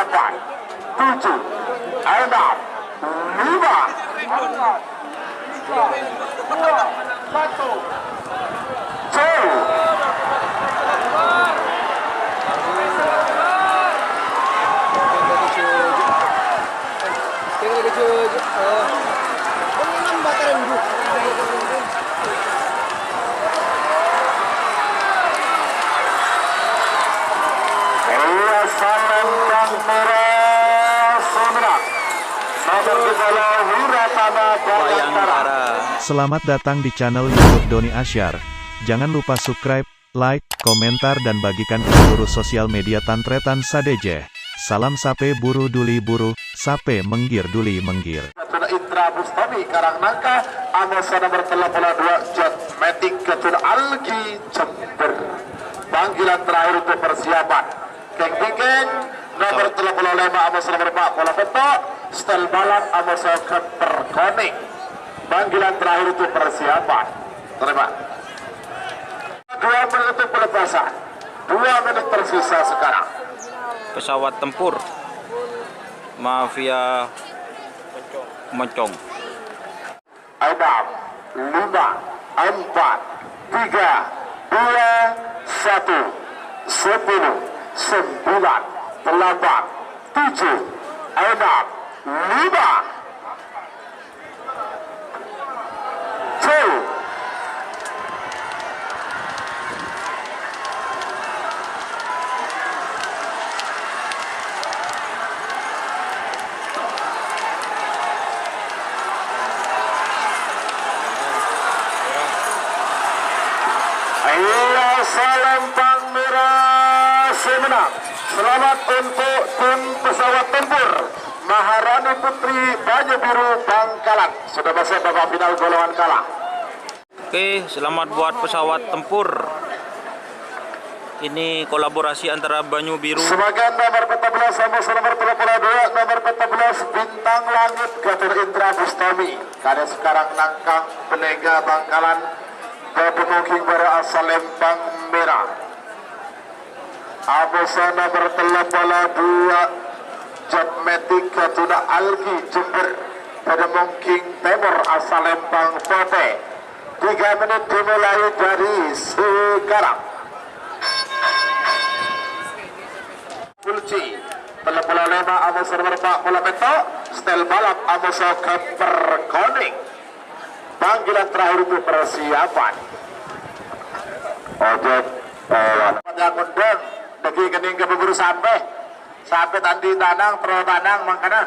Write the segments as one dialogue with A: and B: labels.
A: 8, 7, 6, 5,
B: Selamat datang di channel YouTube Doni Asyar. Jangan lupa subscribe, like, komentar dan bagikan ke seluruh sosial media Tantretan Sadeje. Salam sape buru duli buru, sape menggir duli menggir.
A: Indra Bustami Karangnangka, Anosana bertelepon 2 Jet Matic Ketun Algi Jember. Panggilan terakhir untuk persiapan. Keng Bingkeng, nomor telepon 5 Anosana berpak bola petok, setel balap Anosana keperkoning. Panggilan terakhir untuk persiapan. Terima. 2 menit untuk pelepasan. 2 menit tersisa sekarang.
C: Pesawat tempur Mafia Moncong.
A: 6, 5, 4, 3, 2, 1, 10, 9, 8, 7, 6, 5, 2. Salempang merah semenang. Selamat untuk tim pesawat tempur Maharani Putri Banyu Biru Bangkalan. Sudah masuk babak final golongan kalah.
C: Oke, selamat buat pesawat tempur. Ini kolaborasi antara Banyu Biru.
A: Sebagian nomor 14 sama nomor 32, nomor 14 Bintang Langit Gatur Indra Bustami. Kada sekarang nangkang penega Bangkalan. Pemungking para asal Lempang merah. Abosana bertelepon 2 Jet Matic Katuna Algi Jember. Pemungking Timur asal Lempang Pote. 3 menit dimulai dari sekarang. Kulci telepon 5 Abosana berpak bola petok. Setel balap Abosana keperkoning. Panggilan terakhir untuk persiapan. Ojek pada kundang degi kening ke bubur sampai tadi tanang pro tanang mangkana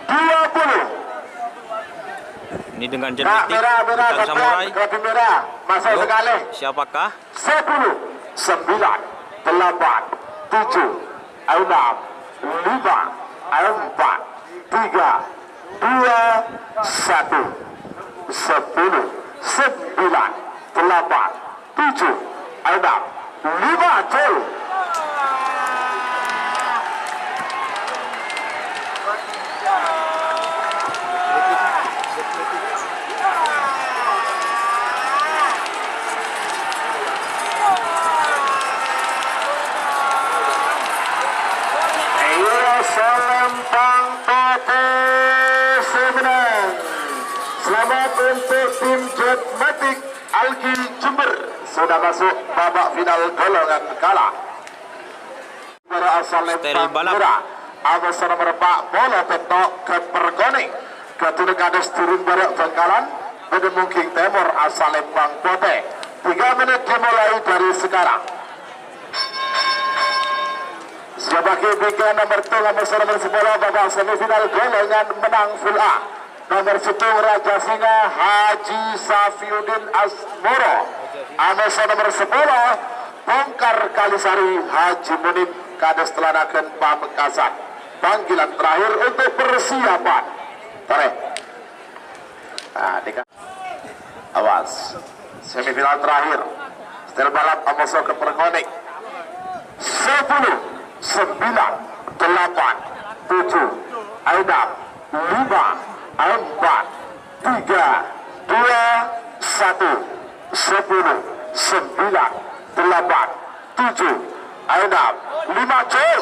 A: 20.
C: Ini dengan
A: Nah,
C: jenis
A: merah
C: samurai.
A: lebih merah masuk
C: Yuk,
A: sekali.
C: siapakah?
A: 10, 9, 8, 7, 6, 5, 4, 3, 2, 1, 10, 9, 8, 7, 6, 5, gol. Salempang Pote semenang. Selamat untuk tim Jet Matic Algi Jember sudah masuk babak final golongan kalah. Para asal Lempang merah Abosana berpak bola petok ke perkoning. Ketua kades turun barak Bangkalan. Pemungking Timur asal Lempang Pote. 3 menit dimulai dari sekarang. Sebagai bingkai nomor 2 nomor 10 babak semifinal golongan menang full A. Nomor 10 Raja Singa Haji Safiuddin Asmoro. Anosa nomor 10 Bongkar Kalisari Haji Munib Kades Telanakan Pamekasan. Panggilan terakhir untuk persiapan. Tarik. Awas. Semifinal terakhir. Setel balap Amoso ke perkonik. 10, 9, 8, 7, 6, 5, 4, 3, 2, 1, 10, 9, 8, 7, 6, 5, gol.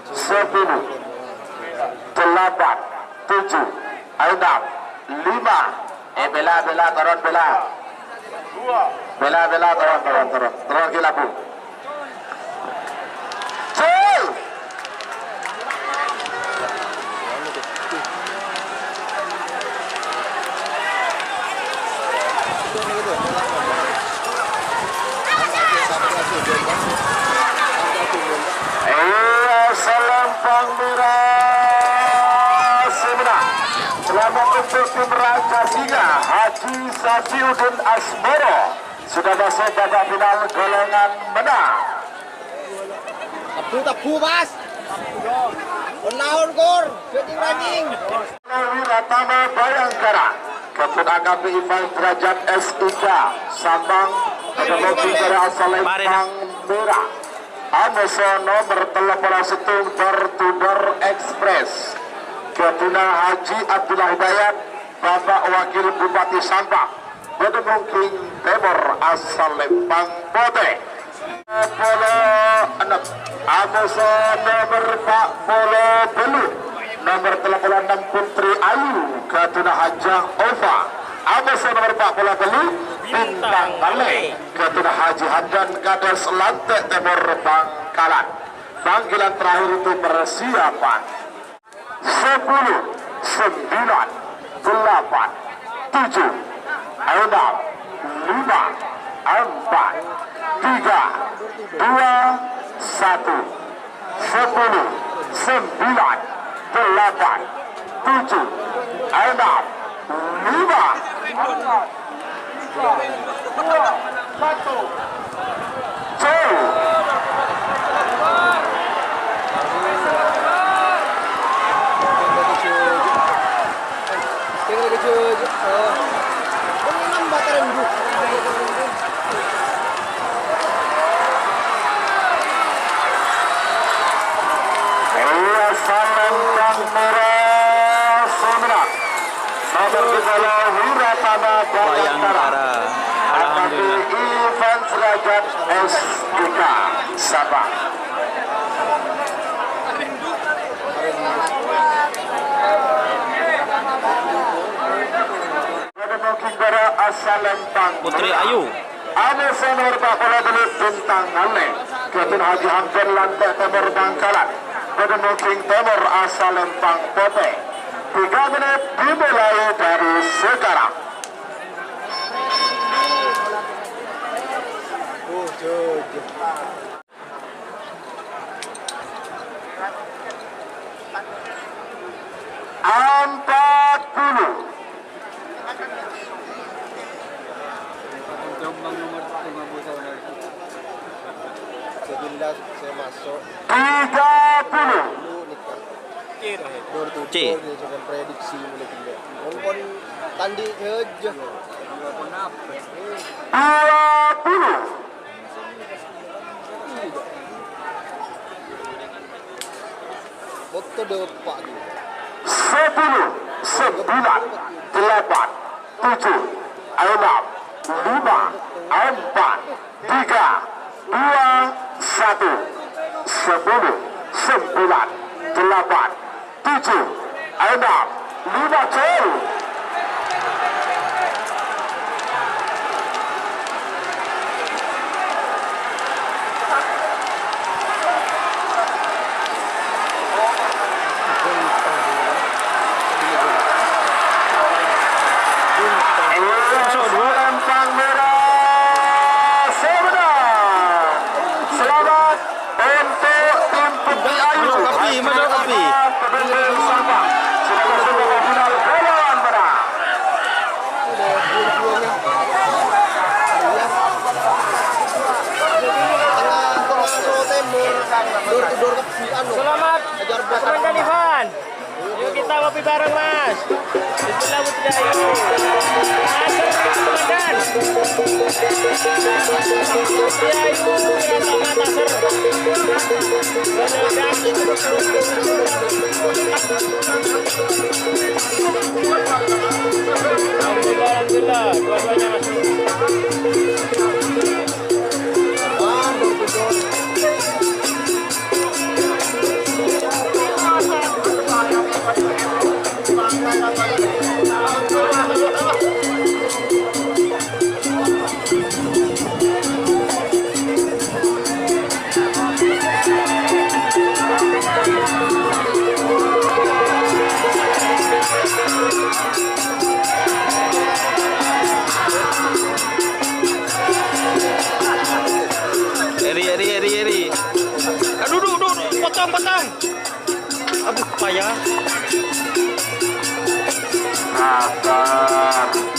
A: 10, 8, 7, 6, 5. Bela turun bela. Bela turun gila bu. Cil. Selempang merah sebenarnya. Selamat untuk tim Raja Singa Haji Safiuddin Asmoro sudah masuk babak final golongan menang.
D: Tapu mas. Penaun kur, jadi ranking.
A: Wiratama Bayangkara, Kapten AKP Ivan Derajat SIK Sambang, Kemopi dari asal Lempang Merah. Amoso nomor telepon setung door-to-door express. Ketua Haji Abdullah Hidayat, Bapak Wakil Bupati Sampang, Bedemung King Timur asal Lempang Bote. Polo 6, Amoso nomor Pak Polo Belu, nomor telepon 6 Putri Ayu, Ketua Hajah Ova. Amoso nomor Pak Polo Belu, Bintang Bale, Ketua Haji Hadan Kades Lantek Timur Bangkalan. Panggilan terakhir itu persiapan. 10, 9, 8, 7, 6, 5, 4, 3, 2, 1. 10, 9, 8, 7, 6, 5, 4, 3, 2, 1. Selempang merah sebenarnya. Nomor kepala Wiratama Bayangkara.
C: Alhamdulillah.
A: Ivan Derajat SIK Sabang. Bedemung Bara asal Lempang
C: Putri Ayu.
A: Amoso nomor Pak Polo Belu Bintang Ale, Ketua Haji Hamdan Lantek Timur Bangkalan. Bedemung Timur asal Lempang Bote. 3 menit dimulai dari sekarang. Empat puluh.
D: Saya masuk
A: 30.
D: dulu nikah.
C: C.
D: Dia cuma prediksi mulai tinggal. Kon tandi aja.
A: 20.
D: Motor depak ni.
A: 10, 9, 8, 7, 6, 5, 4, 3, 2, 1, sepuluh, 9, 8, 7, 6, 5, gol. Lempang merah sebenarnya. Selamat untuk tim Putri Ayu.
C: Masuk kopi.
A: Pebendel Sabang sudah masuk ke final golongan merah.
D: Tengah Solo Timur. Dor ke anu.
E: Selamat
D: Ajar
E: Mas dan Ivan. Yuk kita kopi bareng Mas. Bismillah Putri Ayu. Nasir Ramadan. Putri Ayu Ramadan Nasir. Alhamdulillah, dua-duanya masuk.
C: Eri. Aduh, potong. Aduh, payah.
A: Akan